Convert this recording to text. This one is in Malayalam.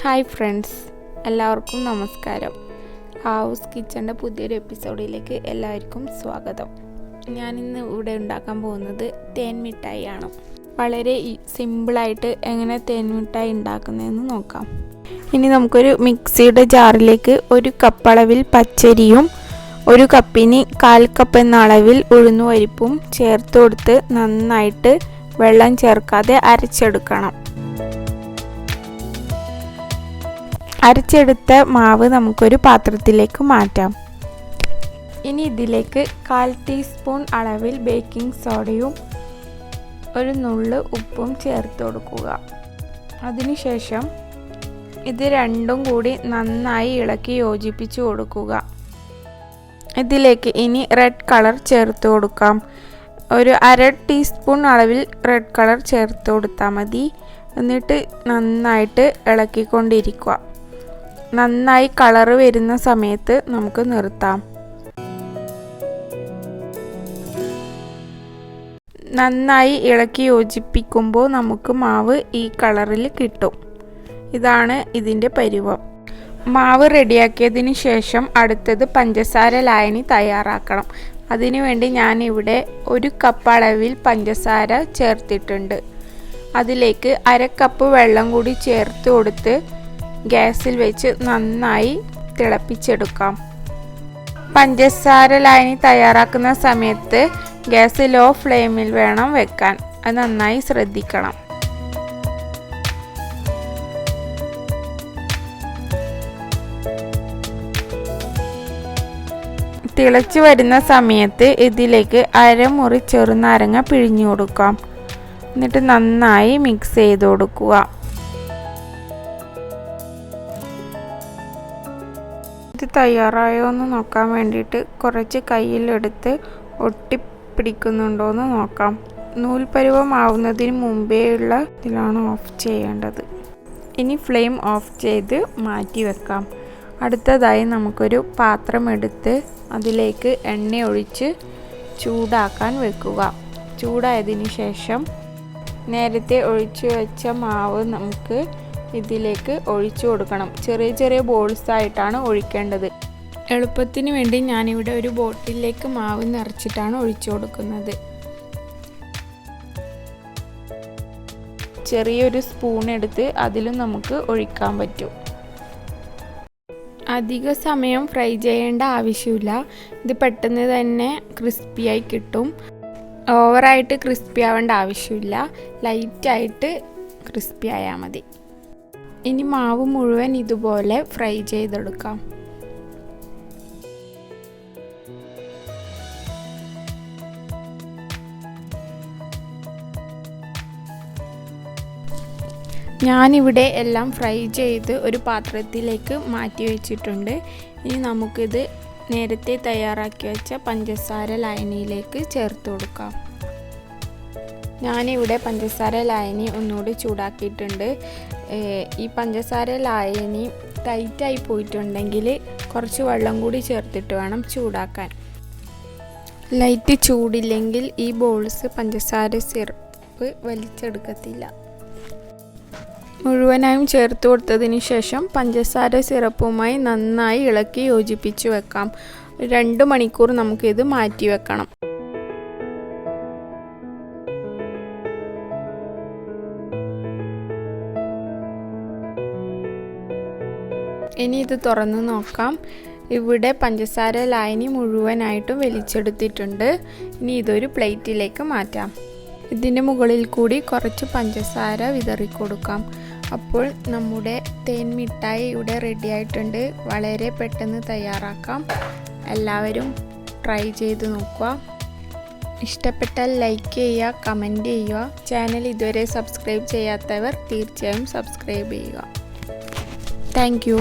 ഹായ് ഫ്രണ്ട്സ്, എല്ലാവർക്കും നമസ്കാരം. ലാവുസ് കിച്ചൻ്റെ പുതിയൊരു എപ്പിസോഡിലേക്ക് എല്ലാവർക്കും സ്വാഗതം. ഞാനിന്ന് ഇവിടെ ഉണ്ടാക്കാൻ പോകുന്നത് തേൻ മിഠായി ആണ്. വളരെ സിമ്പിളായിട്ട് എങ്ങനെ തേൻ മിഠായി ഉണ്ടാക്കുന്നതെന്ന് നോക്കാം. ഇനി നമുക്കൊരു മിക്സിയുടെ ജാറിലേക്ക് 1 കപ്പ് അളവിൽ പച്ചരിയും 1 കപ്പിന് 1/4 കപ്പ് എന്ന അളവിൽ ഉഴുന്നുപരിപ്പും ചേർത്ത് കൊടുത്ത് നന്നായിട്ട് വെള്ളം ചേർക്കാതെ അരച്ചെടുക്കണം. അരച്ചെടുത്ത മാവ് നമുക്കൊരു പാത്രത്തിലേക്ക് മാറ്റാം. ഇനി ഇതിലേക്ക് 1/4 ടീസ്പൂൺ അളവിൽ ബേക്കിംഗ് സോഡയും 1 നുള്ള് ഉപ്പും ചേർത്ത് കൊടുക്കുക. അതിനുശേഷം ഇത് രണ്ടും കൂടി നന്നായി ഇളക്കി യോജിപ്പിച്ച് കൊടുക്കുക. ഇതിലേക്ക് ഇനി റെഡ് കളർ ചേർത്ത് കൊടുക്കാം. 1/2 ടീസ്പൂൺ അളവിൽ റെഡ് കളർ ചേർത്ത് കൊടുത്താൽ മതി. എന്നിട്ട് നന്നായിട്ട് ഇളക്കിക്കൊണ്ടിരിക്കുക. നന്നായി കളറ് വരുന്ന സമയത്ത് നമുക്ക് നിർത്താം. നന്നായി ഇളക്കി യോജിപ്പിക്കുമ്പോൾ നമുക്ക് മാവ് ഈ കളറിൽ കിട്ടും. ഇതാണ് ഇതിൻ്റെ പരുവം. മാവ് റെഡിയാക്കിയതിന് ശേഷം അടുത്തത് പഞ്ചസാര ലായനി തയ്യാറാക്കണം. അതിനുവേണ്ടി ഞാനിവിടെ 1 കപ്പ് അളവിൽ പഞ്ചസാര ചേർത്തിട്ടുണ്ട്. അതിലേക്ക് 1/2 കപ്പ് വെള്ളം കൂടി ചേർത്ത് കൊടുത്ത് ഗ്യാസിൽ വെച്ച് നന്നായി തിളപ്പിച്ചെടുക്കാം. പഞ്ചസാര ലായനി തയ്യാറാക്കുന്ന സമയത്ത് ഗ്യാസ് ലോ ഫ്ലെയിമിൽ വേണം വെക്കാൻ. അത് നന്നായി ശ്രദ്ധിക്കണം. തിളച്ചു വരുന്ന സമയത്ത് ഇതിലേക്ക് 1/2 മുറി ചെറുനാരങ്ങ പിഴിഞ്ഞു കൊടുക്കാം. എന്നിട്ട് നന്നായി മിക്സ് ചെയ്ത് കൊടുക്കുക. ഇത് തയ്യാറായോ എന്ന് നോക്കാൻ വേണ്ടിയിട്ട് കുറച്ച് കയ്യിലെടുത്ത് ഒട്ടിപ്പിടിക്കുന്നുണ്ടോ എന്ന് നോക്കാം. നൂൽപ്പരുവമാവുന്നതിന് മുമ്പേയുള്ള ഇതിലാണ് ഓഫ് ചെയ്യേണ്ടത്. ഇനി ഫ്ലെയിം ഓഫ് ചെയ്ത് മാറ്റി വെക്കാം. അടുത്തതായി നമുക്കൊരു പാത്രം എടുത്ത് അതിലേക്ക് എണ്ണ ഒഴിച്ച് ചൂടാക്കാൻ വെക്കുക. ചൂടായതിനു ശേഷം നേരത്തെ ഒഴിച്ചു വെച്ച മാവ് നമുക്ക് ഇതിലേക്ക് ഒഴിച്ചു കൊടുക്കണം. ചെറിയ ചെറിയ ബോൾസ് ആയിട്ടാണ് ഒഴിക്കേണ്ടത്. എളുപ്പത്തിന് വേണ്ടി ഞാനിവിടെ ഒരു ബോട്ടിലേക്ക് മാവ് നിറച്ചിട്ടാണ് ഒഴിച്ചു കൊടുക്കുന്നത്. ചെറിയൊരു സ്പൂൺ എടുത്ത് അതിലും നമുക്ക് ഒഴിക്കാൻ പറ്റും. അധിക സമയം ഫ്രൈ ചെയ്യേണ്ട ആവശ്യമില്ല. ഇത് പെട്ടെന്ന് തന്നെ ക്രിസ്പിയായി കിട്ടും. ഓവറായിട്ട് ക്രിസ്പി ആവേണ്ട ആവശ്യമില്ല. ലൈറ്റായിട്ട് ക്രിസ്പി ആയാൽ മതി. ഇനി മാവ് മുഴുവൻ ഇതുപോലെ ഫ്രൈ ചെയ്തെടുക്കാം. ഞാനിവിടെ എല്ലാം ഫ്രൈ ചെയ്ത് ഒരു പാത്രത്തിലേക്ക് മാറ്റി വെച്ചിട്ടുണ്ട്. ഇനി നമുക്കിത് നേരത്തെ തയ്യാറാക്കി വെച്ച പഞ്ചസാര ലായനിയിലേക്ക് ചേർത്ത് കൊടുക്കാം. ഞാനിവിടെ പഞ്ചസാര ലായനി ഒന്നുകൂടി ചൂടാക്കിയിട്ടുണ്ട്. ഈ പഞ്ചസാര ലായനി ടൈറ്റായി പോയിട്ടുണ്ടെങ്കിൽ കുറച്ച് വെള്ളം കൂടി ചേർത്തിട്ട് വേണം ചൂടാക്കാൻ. ലൈറ്റ് ചൂടില്ലെങ്കിൽ ഈ ബോൾസ് പഞ്ചസാര സിറപ്പ് വലിച്ചെടുക്കത്തില്ല. മുഴുവനായും ചേർത്ത് കൊടുത്തതിന് ശേഷം പഞ്ചസാര സിറപ്പുമായി നന്നായി ഇളക്കി യോജിപ്പിച്ച് വെക്കാം. 2 മണിക്കൂർ നമുക്കിത് മാറ്റി വെക്കണം. ഇനി ഇത് തുറന്ന് നോക്കാം. ഇവിടെ പഞ്ചസാര ലായനി മുഴുവനായിട്ടും വലിച്ചെടുത്തിട്ടുണ്ട്. ഇനി ഇതൊരു പ്ലേറ്റിലേക്ക് മാറ്റാം. ഇതിൻ്റെ മുകളിൽ കൂടി കുറച്ച് പഞ്ചസാര വിതറിക്കൊടുക്കാം. അപ്പോൾ നമ്മുടെ തേൻ മിഠായി ഇവിടെ റെഡി ആയിട്ടുണ്ട്. വളരെ പെട്ടെന്ന് തയ്യാറാക്കാം. എല്ലാവരും ട്രൈ ചെയ്ത് നോക്കുക. ഇഷ്ടപ്പെട്ടാൽ ലൈക്ക് ചെയ്യുക, കമൻറ്റ് ചെയ്യുക. ചാനൽ ഇതുവരെ സബ്സ്ക്രൈബ് ചെയ്യാത്തവർ തീർച്ചയായും സബ്സ്ക്രൈബ് ചെയ്യുക. Thank you.